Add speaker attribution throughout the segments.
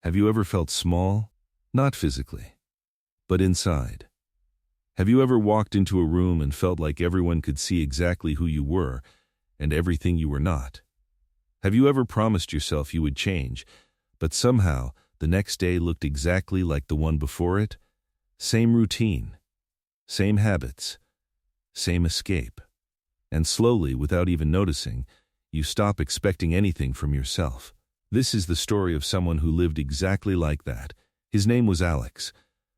Speaker 1: Have you ever felt small? Not physically, but inside. Have you ever walked into a room and felt like everyone could see exactly who you were and everything you were not? Have you ever promised yourself you would change, but somehow the next day looked exactly like the one before it? Same routine, same habits, same escape. And slowly, without even noticing, you stop expecting anything from yourself. This is the story of someone who lived exactly like that. His name was Alex.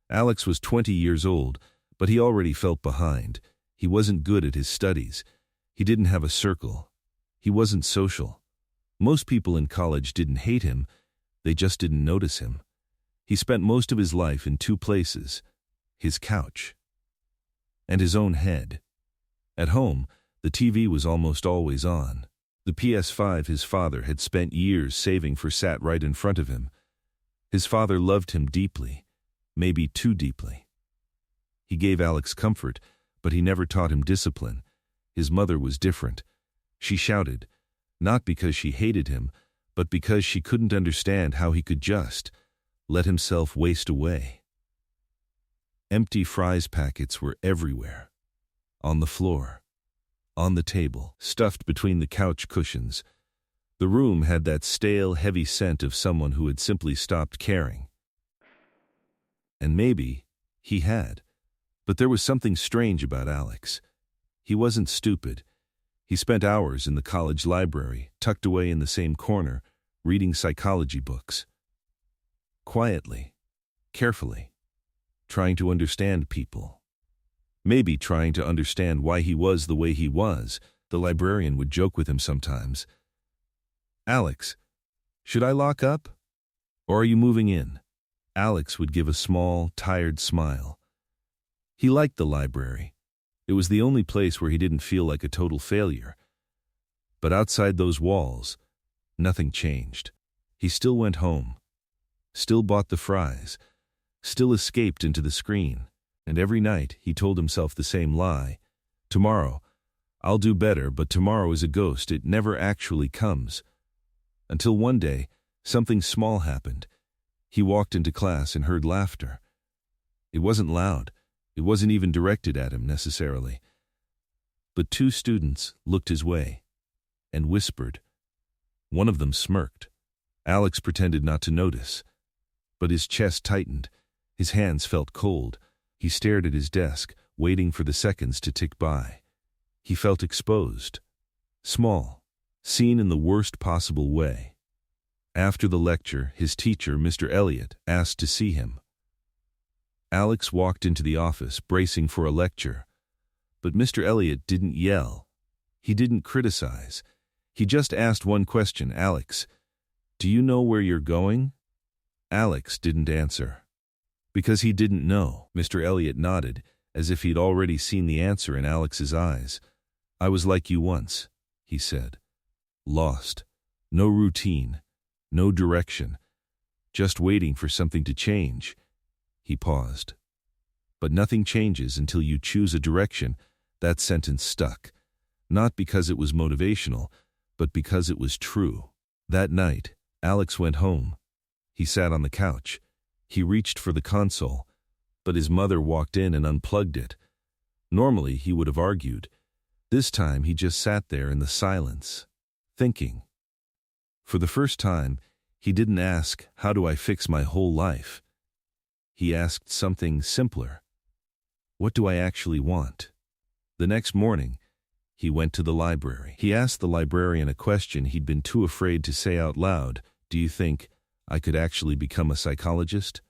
Speaker 1: Alex was 20 years old, but he already felt behind. He wasn't good at his studies. He didn't have a circle. He wasn't social. Most people in college didn't hate him, they just didn't notice him. He spent most of his life in two places: his couch and his own head. At home, the TV was almost always on. The PS5 his father had spent years saving for sat right in front of him. His father loved him deeply, maybe too deeply. He gave Alex comfort, but he never taught him discipline. His mother was different. She shouted, not because she hated him, but because she couldn't understand how he could just let himself waste away. Empty fries packets were everywhere. On the floor. On the table, stuffed between the couch cushions. The room had that stale, heavy scent of someone who had simply stopped caring. And maybe he had. But there was something strange about Alex. He wasn't stupid. He spent hours in the college library, tucked away in the same corner, reading psychology books. Quietly, carefully, trying to understand people. Maybe trying to understand why he was the way he was. The librarian would joke with him sometimes. "Alex, should I lock up? Or are you moving in?" Alex would give a small, tired smile. He liked the library. It was the only place where he didn't feel like a total failure. But outside those walls, nothing changed. He still went home, still bought the fries, still escaped into the screen. And every night he told himself the same lie. Tomorrow, I'll do better, but tomorrow is a ghost. It never actually comes. Until one day, something small happened. He walked into class and heard laughter. It wasn't loud. It wasn't even directed at him necessarily. But two students looked his way and whispered. One of them smirked. Alex pretended not to notice. But his chest tightened. His hands felt cold. He stared at his desk, waiting for the seconds to tick by. He felt exposed, small, seen in the worst possible way. After the lecture, his teacher, Mr. Elliot, asked to see him. Alex walked into the office, bracing for a lecture. But Mr. Elliot didn't yell. He didn't criticize. He just asked one question. "Alex, do you know where you're going?" Alex didn't answer. Because he didn't know. Mr. Elliot nodded, as if he'd already seen the answer in Alex's eyes. "I was like you once," he said. "Lost. No routine. No direction. Just waiting for something to change." He paused. "But nothing changes until you choose a direction." That sentence stuck. Not because it was motivational, but because it was true. That night, Alex went home. He sat on the couch. He reached for the console, but his mother walked in and unplugged it. Normally, he would have argued. This time, he just sat there in the silence, thinking. For the first time, he didn't ask, "How do I fix my whole life?" He asked something simpler. "What do I actually want?" The next morning, he went to the library. He asked the librarian a question he'd been too afraid to say out loud. "Do you think I could actually become a psychologist?"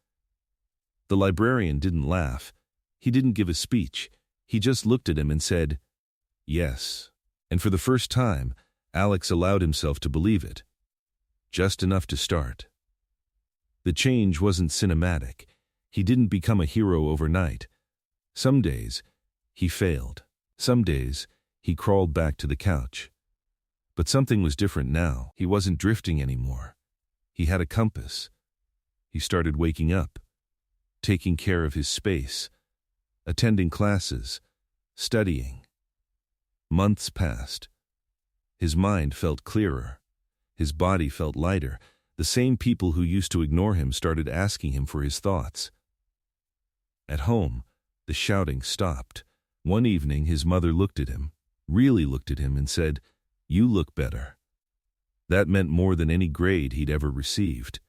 Speaker 1: The librarian didn't laugh. He didn't give a speech. He just looked at him and said, "Yes." And for the first time, Alex allowed himself to believe it. Just enough to start. The change wasn't cinematic. He didn't become a hero overnight. Some days, he failed. Some days, he crawled back to the couch. But something was different now. He wasn't drifting anymore. He had a compass. He started waking up, taking care of his space, attending classes, studying. Months passed. His mind felt clearer. His body felt lighter. The same people who used to ignore him started asking him for his thoughts. At home, the shouting stopped. One evening, his mother looked at him, really looked at him, and said, "You look better." That meant more than any grade he'd ever received.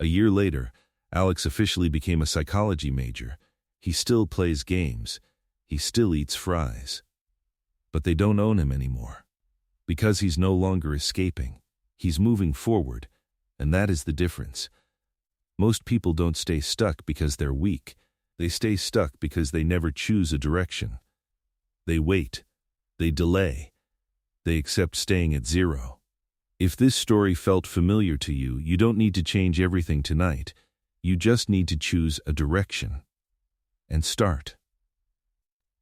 Speaker 1: A year later, Alex officially became a psychology major. He still plays games. He still eats fries. But they don't own him anymore. Because he's no longer escaping. He's moving forward, and that is the difference. Most people don't stay stuck because they're weak. They stay stuck because they never choose a direction. They wait. They delay. They accept staying at zero. If this story felt familiar to you, you don't need to change everything tonight. You just need to choose a direction. And start.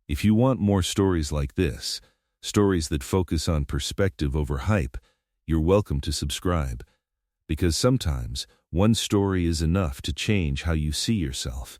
Speaker 1: If you want more stories like this, stories that focus on perspective over hype, you're welcome to subscribe. Because sometimes, one story is enough to change how you see yourself.